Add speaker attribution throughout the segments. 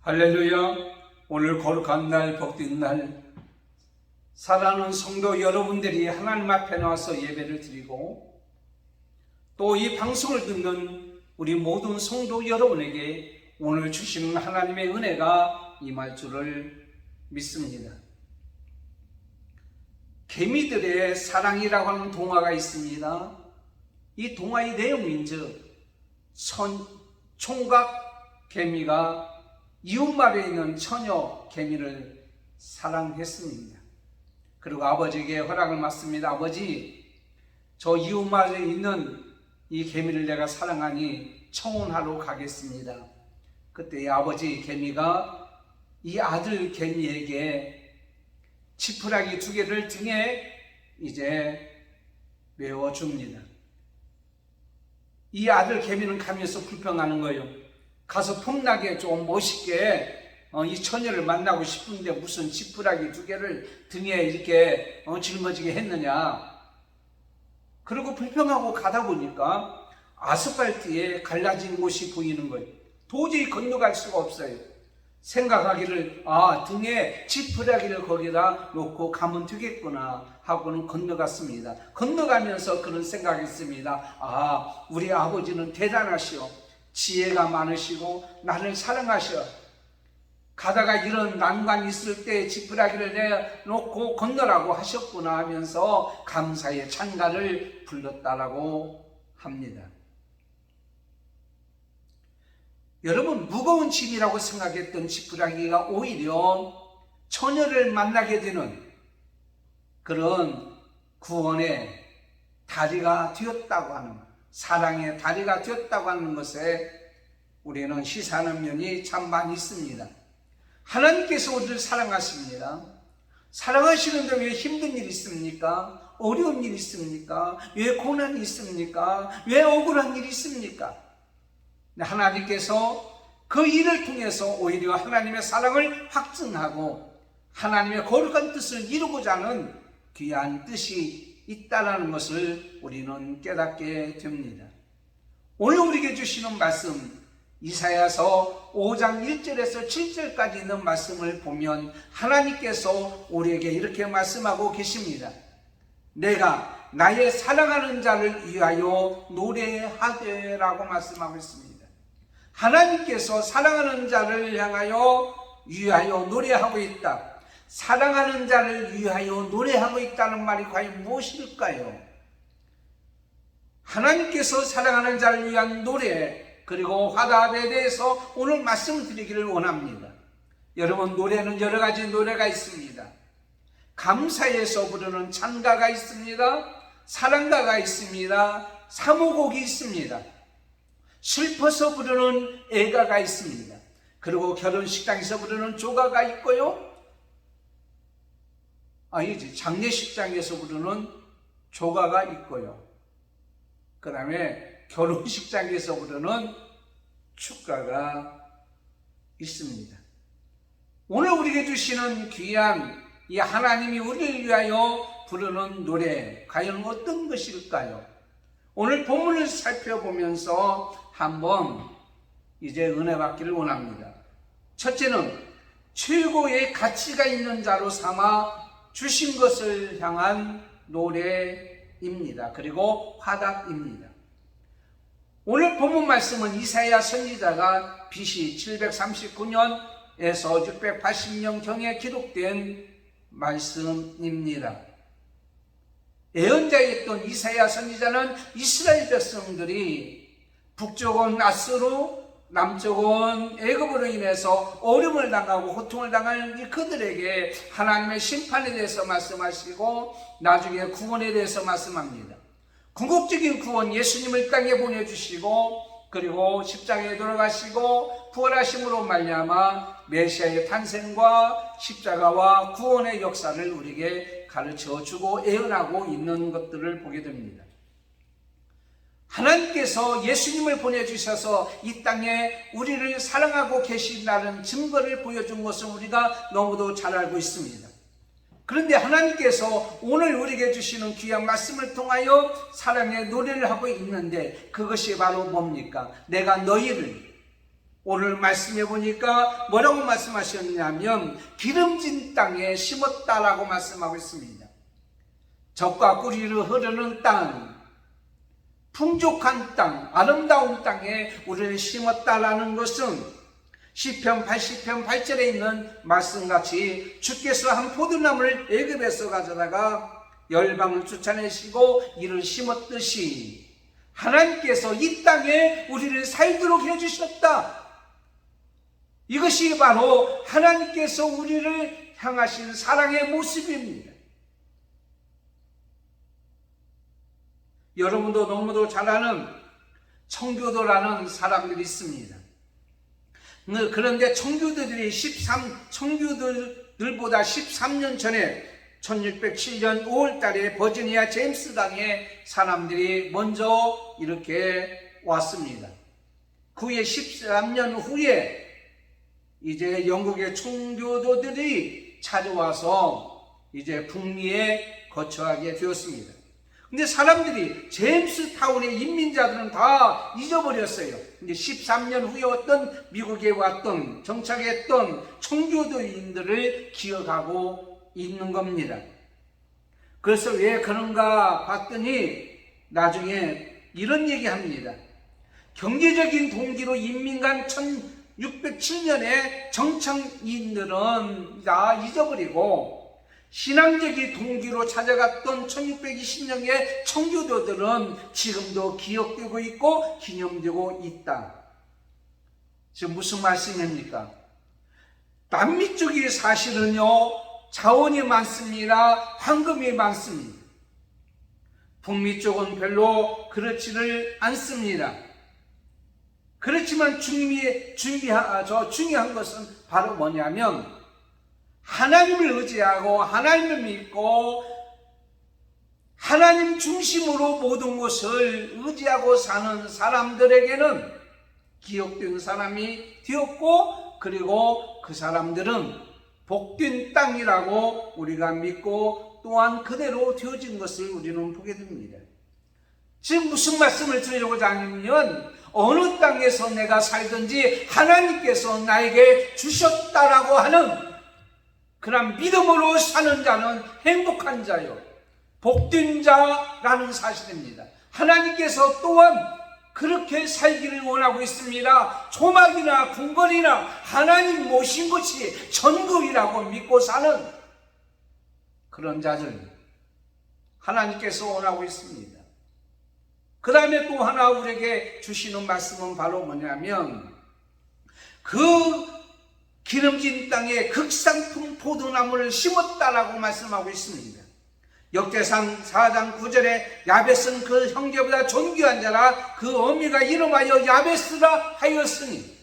Speaker 1: 할렐루야. 오늘 거룩한 날, 복된 날, 사랑하는 성도 여러분들이 하나님 앞에 나와서 예배를 드리고 또 이 방송을 듣는 우리 모든 성도 여러분에게 오늘 주시는 하나님의 은혜가 임할 줄을 믿습니다. 개미들의 사랑이라고 하는 동화가 있습니다. 이 동화의 내용인즉 총각 개미가 이웃마을에 있는 처녀 개미를 사랑했습니다. 그리고 아버지에게 허락을 받습니다. 아버지, 저 이웃마을에 있는 이 개미를 내가 사랑하니 청혼하러 가겠습니다. 그때 이 아버지 개미가 이 아들 개미에게 지푸라기 2개를 등에 이제 메워줍니다. 이 아들 개미는 가면서 불평하는 거예요. 가서 폼나게 좀 멋있게 이 처녀를 만나고 싶은데 무슨 지푸라기 2개를 등에 이렇게 짊어지게 했느냐. 그리고 불평하고 가다 보니까 아스팔트에 갈라진 곳이 보이는 거예요. 도저히 건너갈 수가 없어요. 생각하기를 등에 지푸라기를 거기다 놓고 가면 되겠구나 하고는 건너갔습니다. 건너가면서 그런 생각했습니다. 우리 아버지는 대단하시오. 지혜가 많으시고 나를 사랑하셔. 가다가 이런 난관이 있을 때 지푸라기를 내놓고 건너라고 하셨구나 하면서 감사의 찬가를 불렀다라고 합니다. 여러분, 무거운 짐이라고 생각했던 지푸라기가 오히려 처녀를 만나게 되는 그런 구원의 다리가 되었다고 하는, 사랑의 다리가 되었다고 하는 것에 우리는 시사하는 면이 참 많이 있습니다. 하나님께서 우리를 사랑하십니다. 사랑하시는데 왜 힘든 일이 있습니까? 어려운 일이 있습니까? 왜 고난이 있습니까? 왜 억울한 일이 있습니까? 하나님께서 그 일을 통해서 오히려 하나님의 사랑을 확증하고 하나님의 거룩한 뜻을 이루고자 하는 귀한 뜻이 있다는 것을 우리는 깨닫게 됩니다. 오늘 우리에게 주시는 말씀, 이사야서 5장 1절에서 7절까지 있는 말씀을 보면 하나님께서 우리에게 이렇게 말씀하고 계십니다. 내가 나의 사랑하는 자를 위하여 노래하되라고 말씀하고 있습니다. 하나님께서 사랑하는 자를 향하여 위하여 노래하고 있다. 사랑하는 자를 위하여 노래하고 있다는 말이 과연 무엇일까요? 하나님께서 사랑하는 자를 위한 노래, 그리고 화답에 대해서 오늘 말씀을 드리기를 원합니다. 여러분, 노래는 여러 가지 노래가 있습니다. 감사해서 부르는 찬가가 있습니다. 사랑가가 있습니다. 사모곡이 있습니다. 슬퍼서 부르는 애가가 있습니다. 그리고 결혼식장에서 부르는 조가가 있고요. 장례식장에서 부르는 조가가 있고요. 그 다음에 결혼식장에서 부르는 축가가 있습니다. 오늘 우리에게 주시는 귀한 이 하나님이 우리를 위하여 부르는 노래, 과연 어떤 것일까요? 오늘 본문을 살펴보면서 한번 이제 은혜 받기를 원합니다. 첫째는 최고의 가치가 있는 자로 삼아 주신 것을 향한 노래입니다. 그리고 화답입니다. 오늘 본문 말씀은 이사야 선지자가 BC 739년에서 680년경에 기록된 말씀입니다. 예언자였던 이사야 선지자는 이스라엘 백성들이 북쪽은 아수르, 남쪽은 애굽으로 인해서 어려움을 당하고 고통을 당하는 그들에게 하나님의 심판에 대해서 말씀하시고 나중에 구원에 대해서 말씀합니다. 궁극적인 구원, 예수님을 땅에 보내주시고 그리고 십자가에 돌아가시고 부활하심으로 말미암아 메시아의 탄생과 십자가와 구원의 역사를 우리에게 가르쳐주고 예언하고 있는 것들을 보게 됩니다. 하나님께서 예수님을 보내주셔서 이 땅에 우리를 사랑하고 계신다는 증거를 보여준 것을 우리가 너무도 잘 알고 있습니다. 그런데 하나님께서 오늘 우리에게 주시는 귀한 말씀을 통하여 사랑의 노래를 하고 있는데 그것이 바로 뭡니까? 내가 너희를 오늘 말씀해 보니까 뭐라고 말씀하셨냐면 기름진 땅에 심었다라고 말씀하고 있습니다. 젖과 꿀이 흐르는 땅, 풍족한 땅, 아름다운 땅에 우리를 심었다라는 것은 시편 80편 8절에 있는 말씀같이 주께서 한 포도나무를 애굽에서 가져다가 열방을 쫓아내시고 이를 심었듯이 하나님께서 이 땅에 우리를 살도록 해주셨다. 이것이 바로 하나님께서 우리를 향하신 사랑의 모습입니다. 여러분도 너무도 잘 아는 청교도라는 사람들이 있습니다. 그런데 청교도들보다 13년 전에 1607년 5월달에 버지니아 제임스 강에 사람들이 먼저 이렇게 왔습니다. 그 후에 13년 후에 이제 영국의 청교도들이 찾아와서 이제 북미에 거처하게 되었습니다. 근데 사람들이 제임스 타운의 인민자들은 다 잊어버렸어요. 근데 13년 후에 어떤 미국에 왔던 정착했던 청교도인들을 기억하고 있는 겁니다. 그래서 왜 그런가 봤더니 나중에 이런 얘기합니다. 경제적인 동기로 이민 간 1607년에 정착인들은 다 잊어버리고 신앙적인 동기로 찾아갔던 1620년의 청교도들은 지금도 기억되고 있고 기념되고 있다. 지금 무슨 말씀입니까? 남미 쪽이 사실은요 자원이 많습니다. 황금이 많습니다. 북미 쪽은 별로 그렇지를 않습니다. 그렇지만 중요한 것은 바로 뭐냐면 하나님을 의지하고 하나님을 믿고 하나님 중심으로 모든 것을 의지하고 사는 사람들에게는 기억된 사람이 되었고, 그리고 그 사람들은 복된 땅이라고 우리가 믿고 또한 그대로 되어진 것을 우리는 보게 됩니다. 지금 무슨 말씀을 드리려고자 하냐면 어느 땅에서 내가 살든지 하나님께서 나에게 주셨다라고 하는 그런 믿음으로 사는 자는 행복한 자요, 복된 자라는 사실입니다. 하나님께서 또한 그렇게 살기를 원하고 있습니다. 조막이나 궁궐이나 하나님 모신 것이 전부이라고 믿고 사는 그런 자들 하나님께서 원하고 있습니다. 그 다음에 또 하나 우리에게 주시는 말씀은 바로 뭐냐면 그 기름진 땅에 극상품 포도나무를 심었다라고 말씀하고 있습니다. 역대상 4장 9절에 야베스는 그 형제보다 존귀한 자라 그 어미가 이름하여 야베스라 하였으니,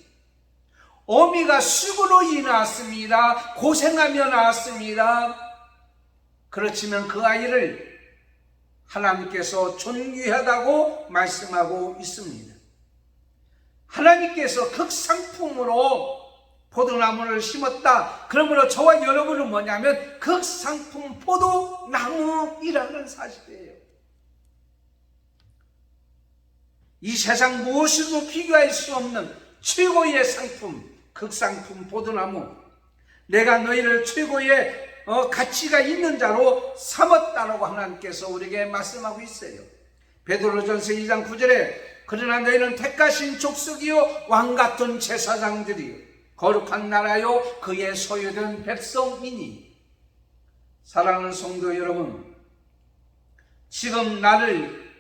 Speaker 1: 어미가 수고로 낳았습니다. 고생하며 낳았습니다. 그렇지만 그 아이를 하나님께서 존귀하다고 말씀하고 있습니다. 하나님께서 극상품으로 포도나무를 심었다. 그러므로 저와 여러분은 뭐냐면 극상품 포도나무이라는 사실이에요. 이 세상 무엇으로도 비교할 수 없는 최고의 상품, 극상품 포도나무. 내가 너희를 최고의 가치가 있는 자로 삼았다라고 하나님께서 우리에게 말씀하고 있어요. 베드로전서 2장 9절에 그러나 너희는 택하신 족속이요 왕같은 제사장들이요 거룩한 나라요 그의 소유된 백성이니. 사랑하는 성도 여러분, 지금 나를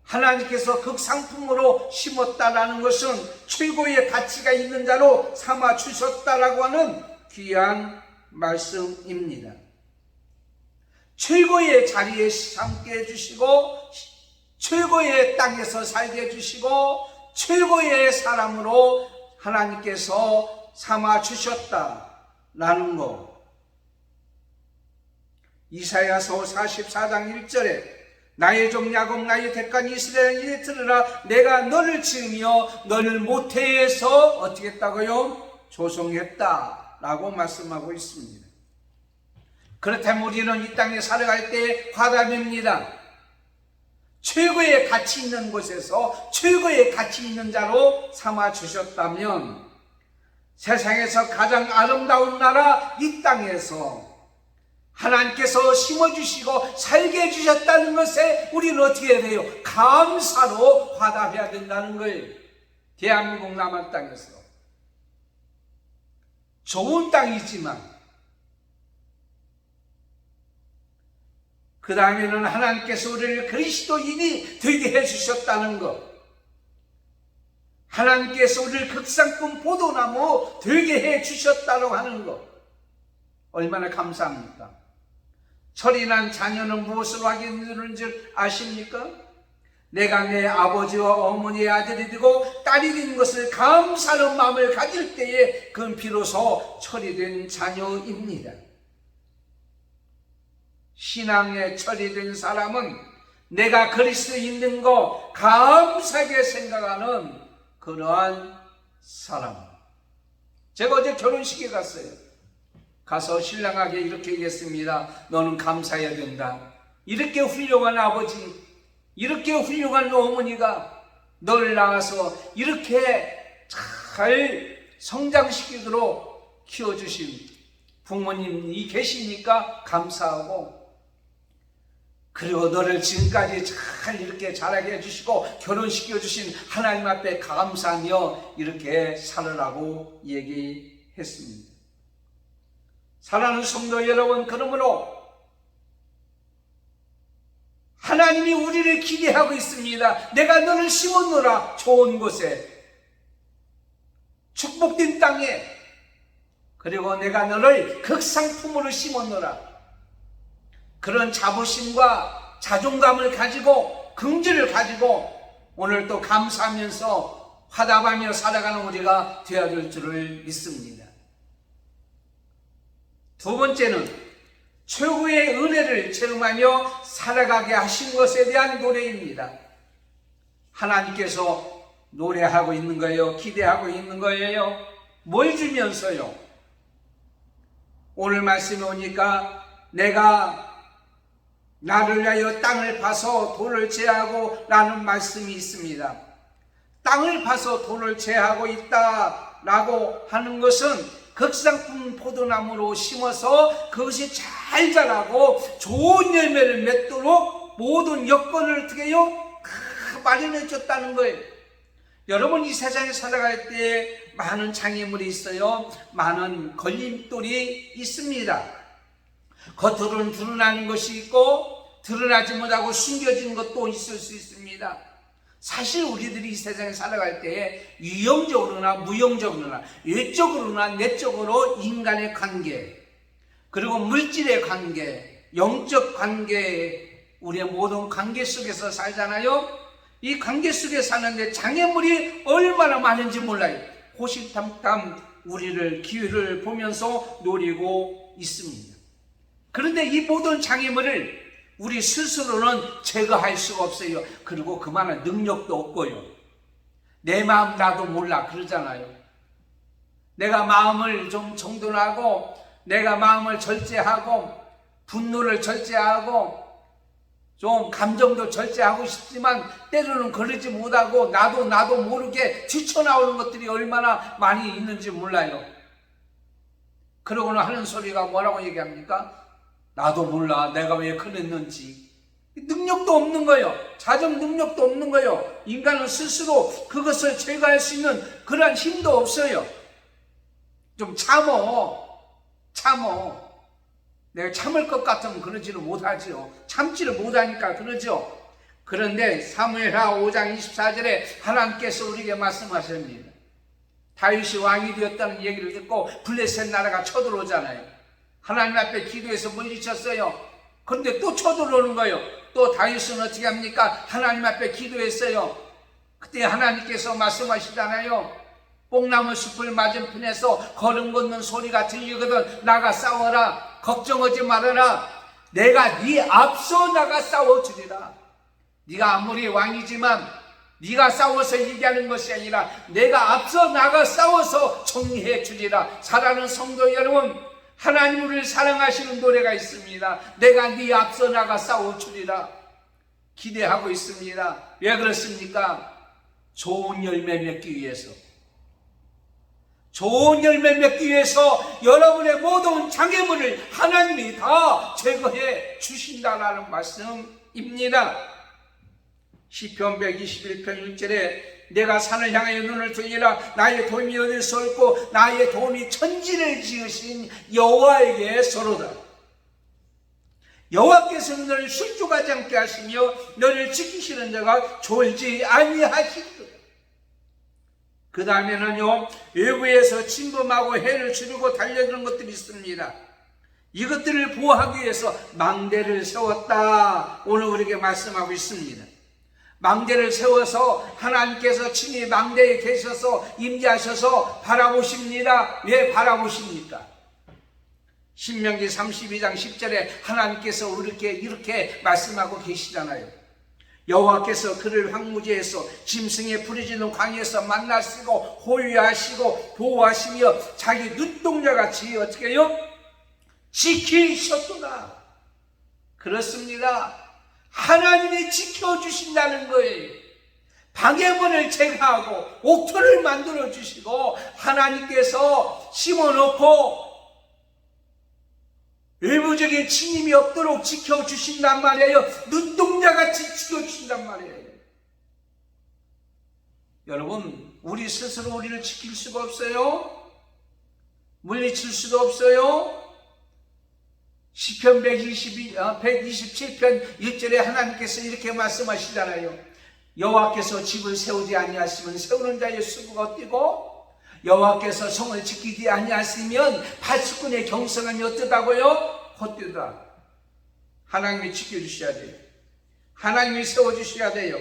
Speaker 1: 하나님께서 극상품으로 심었다라는 것은 최고의 가치가 있는 자로 삼아 주셨다라고 하는 귀한 말씀입니다. 최고의 자리에 삼게 해주시고 최고의 땅에서 살게 해주시고 최고의 사람으로 하나님께서 삼아 주셨다라는 것. 이사야서 44장 1절에 나의 종 야곱 나의 택한 이스라엘 이에 들으라 내가 너를 지으며 너를 모태에서 어떻게 했다고요? 조성했다라고 말씀하고 있습니다. 그렇다면 우리는 이 땅에 살아갈 때 화답입니다. 최고의 가치 있는 곳에서 최고의 가치 있는 자로 삼아 주셨다면 세상에서 가장 아름다운 나라 이 땅에서 하나님께서 심어주시고 살게 해주셨다는 것에 우리는 어떻게 해야 돼요? 감사로 화답해야 된다는 거예요. 대한민국 남한 땅에서 좋은 땅이지만 그 다음에는 하나님께서 우리를 그리스도인이 되게 해주셨다는 것, 하나님께서 우리를 극상품 포도나무 되게 해주셨다고 하는 것, 얼마나 감사합니까? 철이 난 자녀는 무엇을 확인하는 줄 아십니까? 내가 내 아버지와 어머니의 아들이 되고 딸이 된 것을 감사하는 마음을 가질 때에 그건 비로소 철이 된 자녀입니다. 신앙의 철이 된 사람은 내가 그리스도 있는 거 감사하게 생각하는 그러한 사람. 제가 어제 결혼식에 갔어요. 가서 신랑에게 이렇게 얘기했습니다. 너는 감사해야 된다. 이렇게 훌륭한 아버지, 이렇게 훌륭한 어머니가 너를 낳아서 이렇게 잘 성장시키도록 키워주신 부모님이 계시니까 감사하고, 그리고 너를 지금까지 잘 이렇게 자라게 해주시고 결혼시켜주신 하나님 앞에 감사하며 이렇게 살으라고 얘기했습니다. 사랑하는 성도 여러분, 그러므로 하나님이 우리를 기대하고 있습니다. 내가 너를 심었노라, 좋은 곳에, 축복된 땅에, 그리고 내가 너를 극상품으로 심었노라. 그런 자부심과 자존감을 가지고 긍지를 가지고 오늘 또 감사하면서 화답하며 살아가는 우리가 되어야 될 줄을 믿습니다. 두 번째는 최고의 은혜를 체험하며 살아가게 하신 것에 대한 노래입니다. 하나님께서 노래하고 있는 거예요? 기대하고 있는 거예요? 뭘 주면서요? 오늘 말씀에 오니까 내가 나를 위하여 땅을 파서 돌을 제하고 라는 말씀이 있습니다. 땅을 파서 돌을 제하고 있다라고 하는 것은 극상품 포도나무로 심어서 그것이 잘 자라고 좋은 열매를 맺도록 모든 여건을 어떻게 해요? 마련해 줬다는 거예요. 여러분, 이 세상에 살아갈 때 많은 장애물이 있어요. 많은 걸림돌이 있습니다. 겉으로는 드러나는 것이 있고 드러나지 못하고 숨겨진 것도 있을 수 있습니다. 사실 우리들이 이 세상에 살아갈 때에 유형적으로나 무형적으로나 외적으로나 내적으로 인간의 관계, 그리고 물질의 관계, 영적 관계, 우리의 모든 관계 속에서 살잖아요. 이 관계 속에 사는데 장애물이 얼마나 많은지 몰라요. 호시탐탐 우리를 기회를 보면서 노리고 있습니다. 그런데 이 모든 장애물을 우리 스스로는 제거할 수가 없어요. 그리고 그만한 능력도 없고요. 내 마음 나도 몰라 그러잖아요. 내가 마음을 좀 정돈하고, 내가 마음을 절제하고, 분노를 절제하고, 좀 감정도 절제하고 싶지만 때로는 그러지 못하고 나도 모르게 튀쳐나오는 것들이 얼마나 많이 있는지 몰라요. 그러고는 하는 소리가 뭐라고 얘기합니까? 나도 몰라 내가 왜 그랬는지. 능력도 없는 거예요. 자정 능력도 없는 거예요. 인간은 스스로 그것을 제거할 수 있는 그런 힘도 없어요. 좀 참어. 내가 참을 것 같으면 그러지를 못하죠. 참지를 못하니까 그러죠. 그런데 사무엘하 5장 24절에 하나님께서 우리에게 말씀하십니다. 다윗이 왕이 되었다는 얘기를 듣고 블레셋 나라가 쳐들어오잖아요. 하나님 앞에 기도해서 물리쳤어요. 그런데 또 쳐들어오는 거예요. 또 다윗은 어떻게 합니까? 하나님 앞에 기도했어요. 그때 하나님께서 말씀하시잖아요. 뽕나무 숲을 맞은편에서 걸음 걷는 소리가 들리거든 나가 싸워라. 걱정하지 말아라. 내가 네 앞서 나가 싸워주리라. 네가 아무리 왕이지만 네가 싸워서 얘기하는 것이 아니라 내가 앞서 나가 싸워서 정리해 주리라. 사랑하는 성도 여러분, 하나님 우리를 사랑하시는 노래가 있습니다. 내가 네 앞서 나가 싸워주리라. 기대하고 있습니다. 왜 그렇습니까? 좋은 열매 맺기 위해서, 좋은 열매 맺기 위해서 여러분의 모든 장애물을 하나님이 다 제거해 주신다라는 말씀입니다. 시편 121편 1절에 내가 산을 향하여 눈을 들리라. 나의 도움이 어디서 올고 나의 도움이 천지를 지으신 여호와에게서로다. 여호와께서는 너를 술주하지 않게 하시며 너를 지키시는 자가 졸지 아니하시리로다. 그 다음에는요, 외부에서 침범하고 해를 주르고 달려드는 것들이 있습니다. 이것들을 보호하기 위해서 망대를 세웠다. 오늘 우리에게 말씀하고 있습니다. 망대를 세워서 하나님께서 친히 망대에 계셔서 임재하셔서 바라보십니다. 왜 바라보십니까? 신명기 32장 10절에 하나님께서 우리에게 이렇게 말씀하고 계시잖아요. 여호와께서 그를 황무지에서 짐승의 부르짖는 광야에서 만나시고 호위하시고 보호하시며 자기 눈동자같이 어떻게 해요? 지키셨도다. 그렇습니다. 하나님이 지켜주신다는 거예요. 방해물을 제거하고 옥토를 만들어 주시고 하나님께서 심어놓고 외부적인 침입이 없도록 지켜주신단 말이에요. 눈동자같이 지켜주신단 말이에요. 여러분, 우리 스스로 우리를 지킬 수가 없어요. 물리칠 수도 없어요. 시편 127편 1절에 하나님께서 이렇게 말씀하시잖아요. 여호와께서 집을 세우지 아니하시면 세우는 자의 수고가 뛰고 여호와께서 성을 지키지 아니하시면 파수꾼의 경성함이 어떠다고요? 헛되다. 하나님이 지켜주셔야 돼요. 하나님이 세워주셔야 돼요.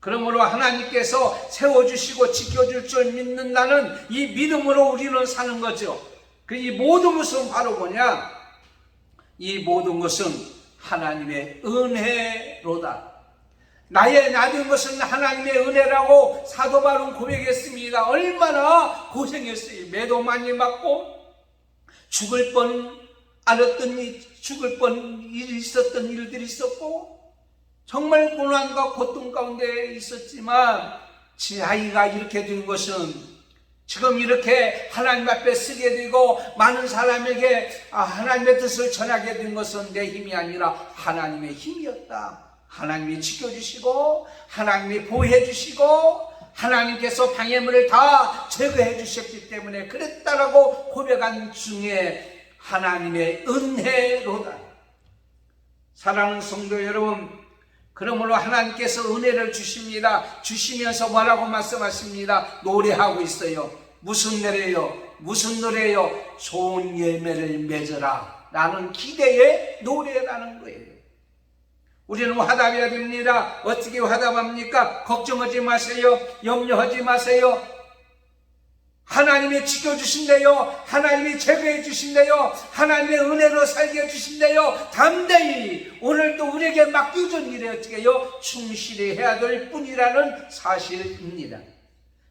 Speaker 1: 그러므로 하나님께서 세워주시고 지켜줄 줄 믿는다는 이 믿음으로 우리는 사는 거죠. 이 모든 것은 바로 뭐냐? 이 모든 것은 하나님의 은혜로다. 나의 낮은 것은 하나님의 은혜라고 사도 바울은 고백했습니다. 얼마나 고생했어요. 매도 많이 맞고 죽을 뻔 알았던 죽을 뻔 일이 있었던 일들이 있었고 정말 고난과 고통 가운데 있었지만 제 아이가 이렇게 된 것은 지금 이렇게 하나님 앞에 쓰게 되고 많은 사람에게 하나님의 뜻을 전하게 된 것은 내 힘이 아니라 하나님의 힘이었다. 하나님이 지켜주시고 하나님이 보호해 주시고 하나님께서 방해물을 다 제거해 주셨기 때문에 그랬다라고 고백한 중에 하나님의 은혜로다. 사랑하는 성도 여러분, 그러므로 하나님께서 은혜를 주십니다. 주시면서 뭐라고 말씀하십니다. 노래하고 있어요. 무슨 노래요? 무슨 노래요? 좋은 열매를 맺어라 라는 기대의 노래라는 거예요. 우리는 화답해야 됩니다. 어떻게 화답합니까? 걱정하지 마세요. 염려하지 마세요. 하나님이 지켜주신대요. 하나님이 제거해 주신대요. 하나님의 은혜로 살게 해주신대요. 담대히 오늘도 우리에게 맡겨준 일에 어떻게 해요? 충실히 해야 될 뿐이라는 사실입니다.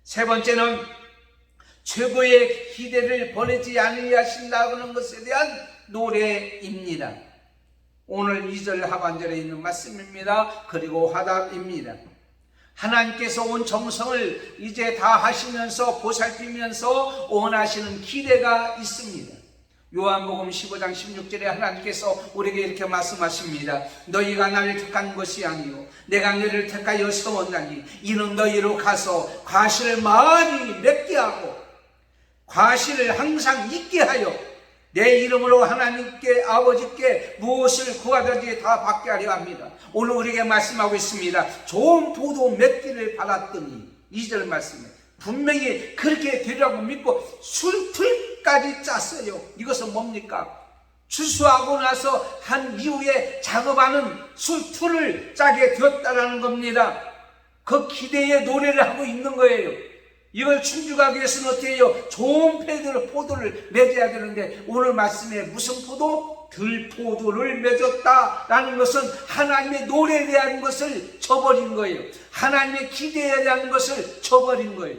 Speaker 1: 세 번째는 최고의 기대를 버리지 아니하신다는 것에 대한 노래입니다. 오늘 2절 하반절에 있는 말씀입니다. 그리고 화답입니다. 하나님께서 온 정성을 이제 다 하시면서 보살피면서 원하시는 기대가 있습니다. 요한복음 15장 16절에 하나님께서 우리에게 이렇게 말씀하십니다. 너희가 나를 택한 것이 아니요 내가 너희를 택하여 세웠나니 이는 너희로 가서 과실을 많이 맺게 하고 과실을 항상 있게 하여 내 이름으로 하나님께 아버지께 무엇을 구하든지 다 받게 하려 합니다. 오늘 우리에게 말씀하고 있습니다. 좋은 포도 맺기를 받았더니 2절 말씀에 분명히 그렇게 되려고 믿고 술틀까지 짰어요. 이것은 뭡니까? 추수하고 나서 한 이후에 작업하는 술틀을 짜게 되었다는 겁니다. 그 기대의 노래를 하고 있는 거예요. 이걸 충족하기 위해서는 어떻게 해요? 좋은 포도를 맺어야 되는데 오늘 말씀에 무슨 포도? 들포도를 맺었다라는 것은 하나님의 노래에 대한 것을 저버린 거예요. 하나님의 기대에 대한 것을 저버린 거예요.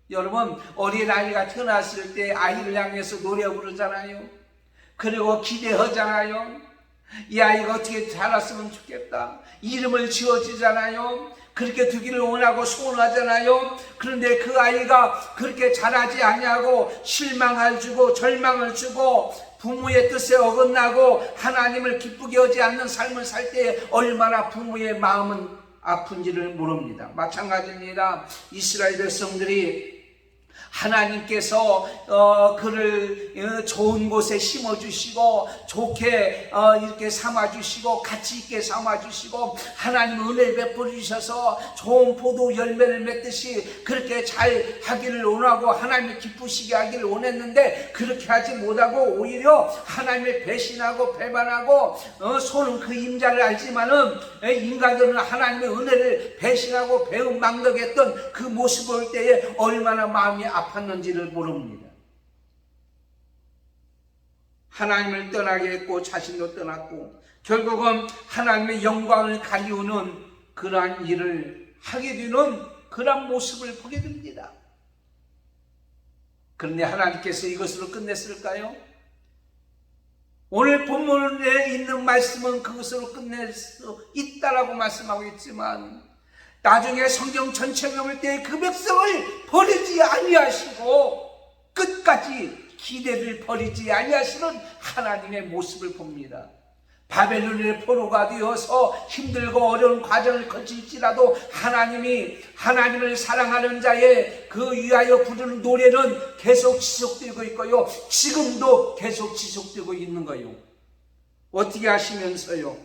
Speaker 1: 여러분, 어린아이가 태어났을 때 아이를 향해서 노래 부르잖아요. 그리고 기대하잖아요. 이 아이가 어떻게 자랐으면 좋겠다. 이름을 지어주잖아요. 그렇게 두기를 원하고 소원하잖아요. 그런데 그 아이가 그렇게 자라지 아니하고 실망을 주고 절망을 주고 부모의 뜻에 어긋나고 하나님을 기쁘게 하지 않는 삶을 살 때 얼마나 부모의 마음은 아픈지를 모릅니다. 마찬가지입니다. 이스라엘 백성들이 하나님께서 그를 좋은 곳에 심어주시고 좋게 이렇게 삼아주시고 가치 있게 삼아주시고 하나님 은혜를 베풀어 주셔서 좋은 포도 열매를 맺듯이 그렇게 잘 하기를 원하고 하나님을 기쁘시게 하기를 원했는데 그렇게 하지 못하고 오히려 하나님을 배신하고 배반하고 손은 그 임자를 알지만은 인간들은 하나님의 은혜를 배신하고 배은망덕했던 그 모습을 볼 때에 얼마나 마음이 아팠는지를 모릅니다. 하나님을 떠나게 했고 자신도 떠났고 결국은 하나님의 영광을 가리우는 그러한 일을 하게 되는 그러한 모습을 보게 됩니다. 그런데 하나님께서 이것으로 끝냈을까요? 오늘 본문에 있는 말씀은 그것으로 끝낼 수 있다라고 말씀하고 있지만 나중에 성경 전체를 볼 때 그 백성을 버리지 아니하시고 끝까지 기대를 버리지 아니하시는 하나님의 모습을 봅니다. 바벨론의 포로가 되어서 힘들고 어려운 과정을 거칠지라도 하나님이 하나님을 사랑하는 자의 그 위하여 부르는 노래는 계속 지속되고 있고요. 지금도 계속 지속되고 있는 거예요. 어떻게 하시면서요?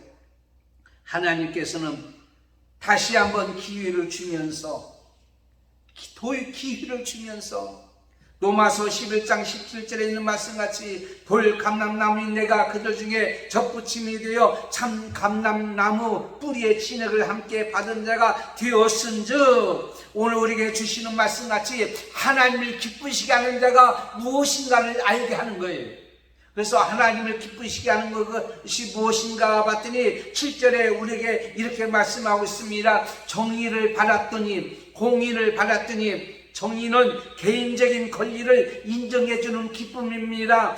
Speaker 1: 하나님께서는 다시 한번 기회를 주면서 로마서 11장 17절에 있는 말씀같이 돌 감람나무인 내가 그들 중에 접붙임이 되어 참 감람나무 뿌리의 진액을 함께 받은 자가 되었은즉 오늘 우리에게 주시는 말씀같이 하나님을 기쁘시게 하는 자가 무엇인가를 알게 하는 거예요. 그래서 하나님을 기쁘시게 하는 것이 무엇인가 봤더니 7절에 우리에게 이렇게 말씀하고 있습니다. 정의를 받았더니 공의를 받았더니 정의는 개인적인 권리를 인정해주는 기쁨입니다.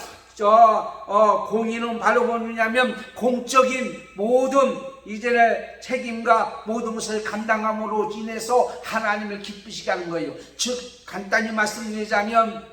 Speaker 1: 공의는 바로 뭐냐면 공적인 모든 이전의 책임과 모든 것을 감당함으로 인해서 하나님을 기쁘시게 하는 거예요. 즉 간단히 말씀드리자면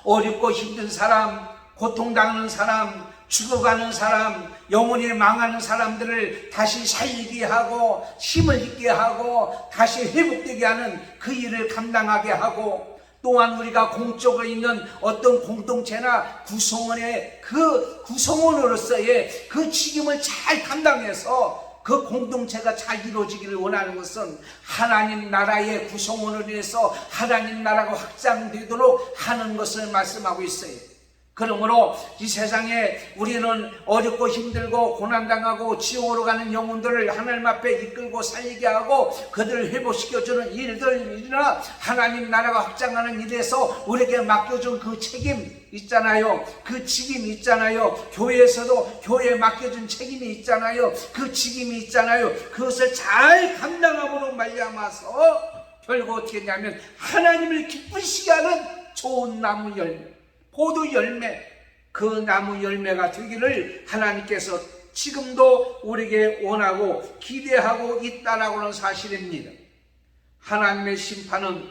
Speaker 1: 어렵고 힘든 사람, 고통당하는 사람, 죽어가는 사람, 영혼이 망하는 사람들을 다시 살리게 하고 힘을 얻게 하고 다시 회복되게 하는 그 일을 감당하게 하고 또한 우리가 공적으로 있는 어떤 공동체나 구성원의 그 구성원으로서의 그 책임을 잘 감당해서 그 공동체가 잘 이루어지기를 원하는 것은 하나님 나라의 구성원을 위해서 하나님 나라가 확장되도록 하는 것을 말씀하고 있어요. 그러므로 이 세상에 우리는 어렵고 힘들고 고난당하고 지옥으로 가는 영혼들을 하나님 앞에 이끌고 살리게 하고 그들을 회복시켜주는 일들이나 하나님 나라가 확장하는 일에서 우리에게 맡겨준 그 책임 있잖아요. 그 책임이 있잖아요. 교회에서도 교회에 맡겨준 책임이 있잖아요. 그 책임이 있잖아요. 그것을 잘 감당함으로 말미암아서 결국 어떻게 했냐면 하나님을 기쁘시게 하는 좋은 나무 열매, 포도 열매, 그 나무 열매가 되기를 하나님께서 지금도 우리에게 원하고 기대하고 있다라고 하는 사실입니다. 하나님의 심판은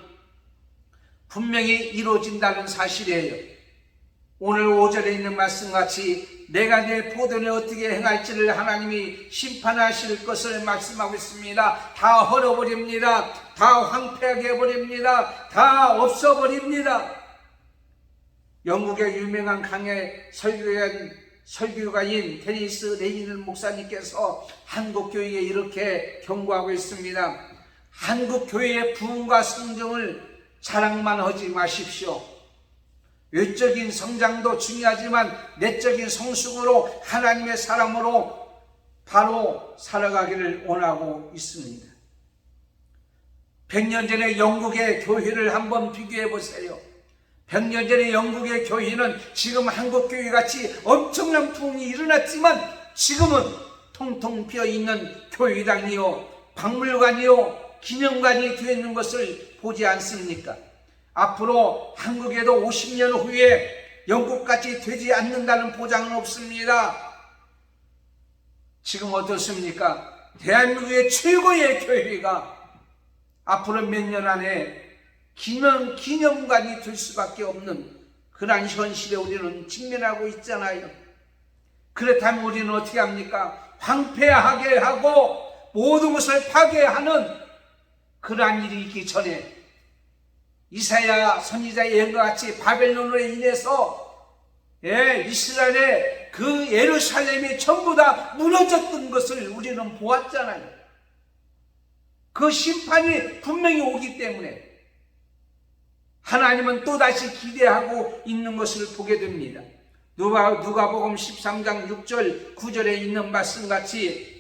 Speaker 1: 분명히 이루어진다는 사실이에요. 오늘 5절에 있는 말씀같이 내가 내 포도를 어떻게 행할지를 하나님이 심판하실 것을 말씀하고 있습니다. 다 헐어버립니다. 다 황폐하게 해버립니다. 다 없어버립니다. 영국의 유명한 강의 설교가인 데니스 레이늘 목사님께서 한국교회에 이렇게 경고하고 있습니다. 한국교회의 부흥과 성장을 자랑만 하지 마십시오. 외적인 성장도 중요하지만 내적인 성숙으로 하나님의 사람으로 바로 살아가기를 원하고 있습니다. 100년 전에 영국의 교회를 한번 비교해 보세요. 100년 전에 영국의 교회는 지금 한국교회 같이 엄청난 부흥이 일어났지만 지금은 통통 비어있는 교회당이요 박물관이요 기념관이 되어 있는 것을 보지 않습니까? 앞으로 한국에도 50년 후에 영국같이 되지 않는다는 보장은 없습니다. 지금 어떻습니까? 대한민국의 최고의 교회가 앞으로 몇 년 안에 기념관이 될 수밖에 없는 그러한 현실에 우리는 직면하고 있잖아요. 그렇다면 우리는 어떻게 합니까? 황폐하게 하고 모든 것을 파괴하는 그러한 일이 있기 전에 이사야 선지자의 예언과 같이 바벨론으로 인해서 이스라엘의 그 예루살렘이 전부 다 무너졌던 것을 우리는 보았잖아요. 그 심판이 분명히 오기 때문에 하나님은 또다시 기대하고 있는 것을 보게 됩니다. 누가복음 13장 6절 9절에 있는 말씀같이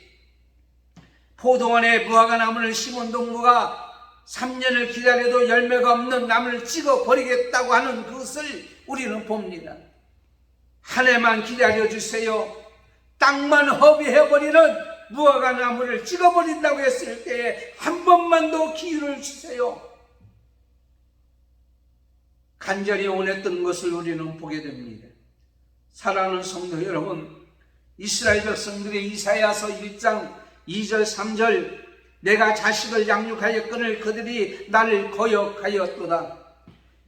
Speaker 1: 포도원에 무화과 나무를 심은 동무가 3년을 기다려도 열매가 없는 나무를 찍어버리겠다고 하는 그것을 우리는 봅니다. 한 해만 기다려주세요. 땅만 허비해버리는 무화과 나무를 찍어버린다고 했을 때에 한 번만 더 기회를 주세요. 간절히 원했던 것을 우리는 보게 됩니다. 사랑하는 성도 여러분, 이스라엘 백성들의 이사야서 1장 2절 3절 내가 자식을 양육하였거늘 그들이 나를 거역하였도다.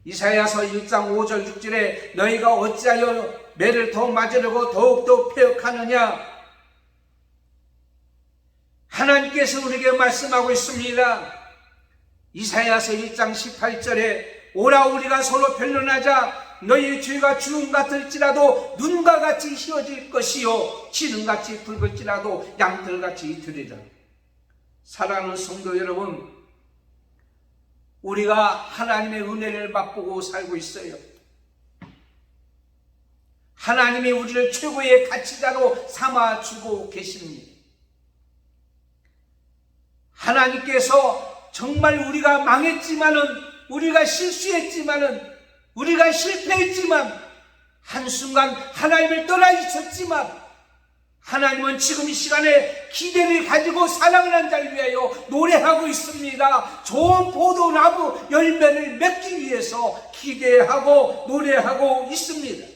Speaker 1: 이사야서 1장 5절 6절에 너희가 어찌하여 매를 더 맞으려고 더욱더 패역하느냐. 하나님께서 우리에게 말씀하고 있습니다. 이사야서 1장 18절에 오라 우리가 서로 변론하자. 너희의 죄가 주름 같을지라도 눈과 같이 휘어질 것이요 지능같이 붉을지라도 양털같이 이틀이라. 사랑하는 성도 여러분, 우리가 하나님의 은혜를 맛보고 살고 있어요. 하나님이 우리를 최고의 가치자로 삼아주고 계십니다. 하나님께서 정말 우리가 망했지만은, 우리가 실수했지만은, 우리가 실패했지만, 한순간 하나님을 떠나 있었지만, 하나님은 지금 이 시간에 기대를 가지고 사랑을 한 자를 위하여 노래하고 있습니다. 좋은 포도나무 열매를 맺기 위해서 기대하고 노래하고 있습니다.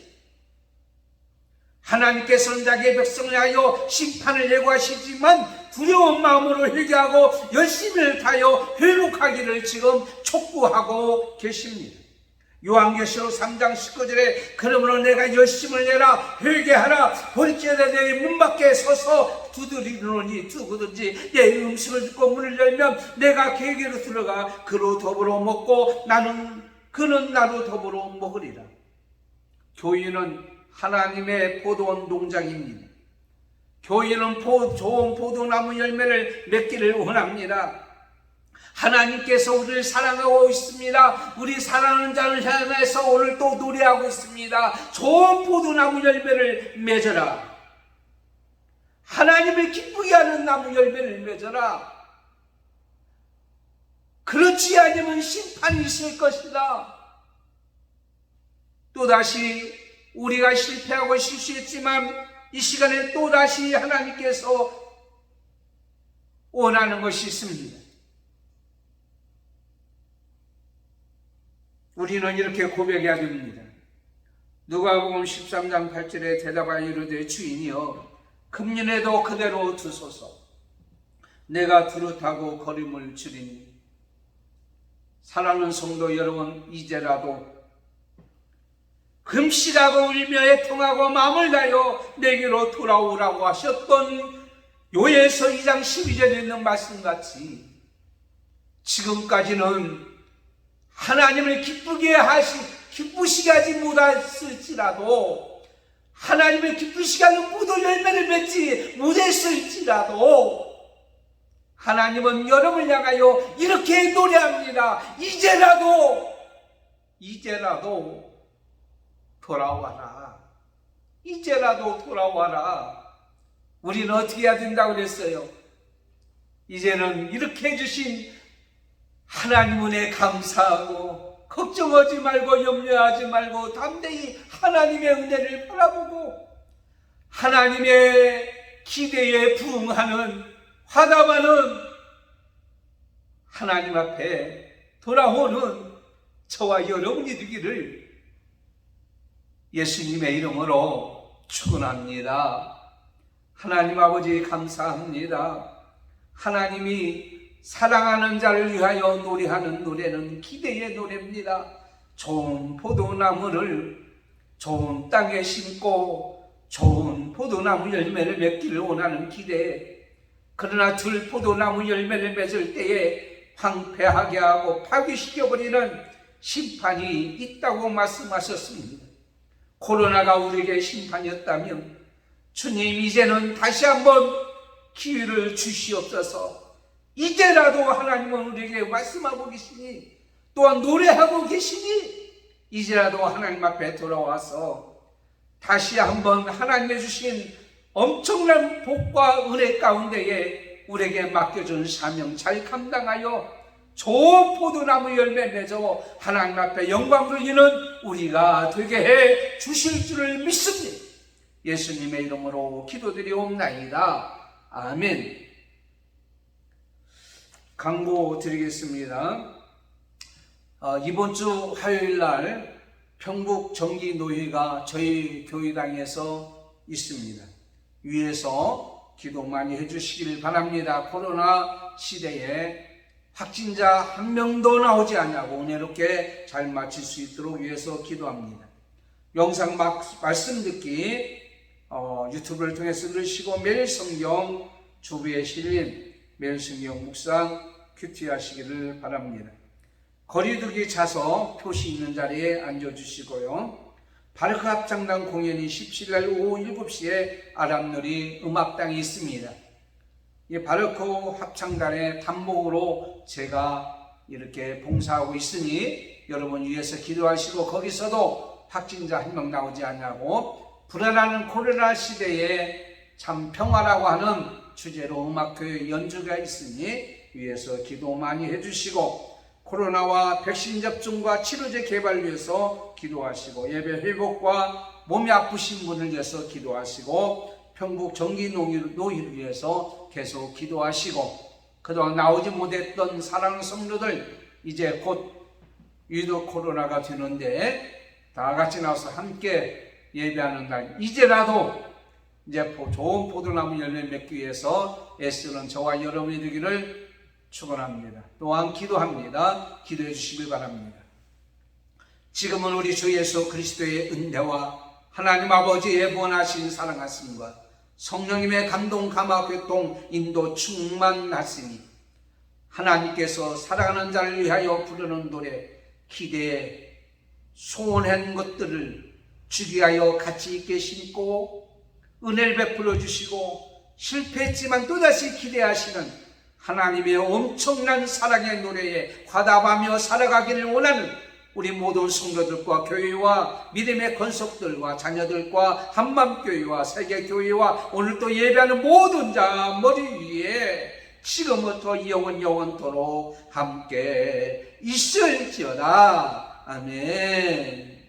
Speaker 1: 하나님께서는 자기의 백성을 위하여 심판을 예고하시지만 두려운 마음으로 회개하고 열심을 다하여 회복하기를 지금 촉구하고 계십니다. 요한계시록 3장 19절에 그러므로 내가 열심을 내라 회개하라 볼지어다 내 문 밖에 서서 두드리노니 누구든지 내 음식을 듣고 문을 열면 내가 그에게로 들어가 그로 더불어 먹고 그는 나로 더불어 먹으리라. 교회는 하나님의 포도원 농장입니다. 교회는 좋은 포도나무 열매를 맺기를 원합니다. 하나님께서 우리를 사랑하고 있습니다. 우리 사랑하는 자를 향해서 오늘 또 노래하고 있습니다. 좋은 포도나무 열매를 맺어라. 하나님을 기쁘게 하는 나무 열매를 맺어라. 그렇지 않으면 심판이 있을 것이다. 또다시 우리가 실패하고 실수했지만 이 시간에 또다시 하나님께서 원하는 것이 있습니다. 우리는 이렇게 고백해야 됩니다. 누가복음 13장 8절에 대답하여 이르되 주인이여 금년에도 그대로 두소서. 내가 두릇하고 거림을 줄이니. 사랑하는 성도 여러분, 이제라도 금식하고 울며 애통하고 마음을 다하여 내게로 돌아오라고 하셨던 요엘서 2장 12절에 있는 말씀같이 지금까지는 하나님을 기쁘시게 하지 못했을지라도, 하나님을 기쁘시게 하는 포도 열매를 맺지 못했을지라도 하나님은 여러분을 향하여 이렇게 노래합니다. 이제라도 돌아와라. 이제라도 돌아와라. 우리는 어떻게 해야 된다고 그랬어요? 이제는 이렇게 해주신 하나님 은혜에 감사하고 걱정하지 말고 염려하지 말고 담대히 하나님의 은혜를 바라보고 하나님의 기대에 부응하는, 화답하는 하나님 앞에 돌아오는 저와 여러분이 되기를 예수님의 이름으로 축원합니다. 하나님 아버지 감사합니다. 하나님이 사랑하는 자를 위하여 노래하는 노래는 기대의 노래입니다. 좋은 포도나무를 좋은 땅에 심고 좋은 포도나무 열매를 맺기를 원하는 기대. 그러나 들포도나무 열매를 맺을 때에 황폐하게 하고 파괴시켜버리는 심판이 있다고 말씀하셨습니다. 코로나가 우리에게 심판이었다면 주님, 이제는 다시 한번 기회를 주시옵소서. 이제라도 하나님은 우리에게 말씀하고 계시니, 또한 노래하고 계시니, 이제라도 하나님 앞에 돌아와서 다시 한번 하나님의 주신 엄청난 복과 은혜 가운데에 우리에게 맡겨준 사명 잘 감당하여 좋은 포도나무 열매 맺어 하나님 앞에 영광 돌리는 우리가 되게 해 주실 줄을 믿습니다. 예수님의 이름으로 기도드리옵나이다. 아멘. 광고 드리겠습니다. 이번 주 화요일 날 평북 정기노회가 저희 교회당에서 있습니다. 위에서 기도 많이 해주시길 바랍니다. 코로나 시대에 확진자 한 명도 나오지 않냐고 은혜롭게 잘 마칠 수 있도록 위해서 기도합니다. 영상 말씀 듣기 유튜브를 통해서 들으시고 매일 성경 주부에 실린 매일 성경 묵상 큐티 하시기를 바랍니다. 거리두기 차서 표시 있는 자리에 앉아주시고요. 바르크 합창단 공연이 17일 오후 7시에 아람누리 음악당이 있습니다. 이 바르크 합창단의 단목으로 제가 이렇게 봉사하고 있으니 여러분 위해서 기도하시고, 거기서도 확진자 한 명 나오지 않냐고, 불안하는 코로나 시대에 참 평화라고 하는 주제로 음악회 연주가 있으니 위해서 기도 많이 해주시고, 코로나와 백신 접종과 치료제 개발 위해서 기도하시고, 예배 회복과 몸이 아프신 분을 위해서 기도하시고, 평북 정기노일을 위해서 계속 기도하시고, 그동안 나오지 못했던 사랑하는 성도들 이제 곧 위드 코로나가 되는데 다 같이 나와서 함께 예배하는 날, 이제라도 이제 좋은 포도나무 열매 맺기 위해서 애쓰는 저와 여러분이 되기를 축원합니다. 또한 기도합니다. 기도해 주시길 바랍니다. 지금은 우리 주 예수 그리스도의 은혜와 하나님 아버지의 원하신 사랑하심과 성령님의 감동, 감화, 교통, 인도 충만하시니 하나님께서 사랑하는 자를 위하여 부르는 노래, 기대에 소원한 것들을 주기 위하여 가치 있게 심고 은혜를 베풀어 주시고 실패했지만 또다시 기대하시는 하나님의 엄청난 사랑의 노래에 화답하며 살아가기를 원하는 우리 모든 성도들과 교회와 믿음의 건속들과 자녀들과 한맘교회와 세계교회와 오늘 또 예배하는 모든 자 머리 위에 지금부터 영원토록 함께 있을지어다. 아멘.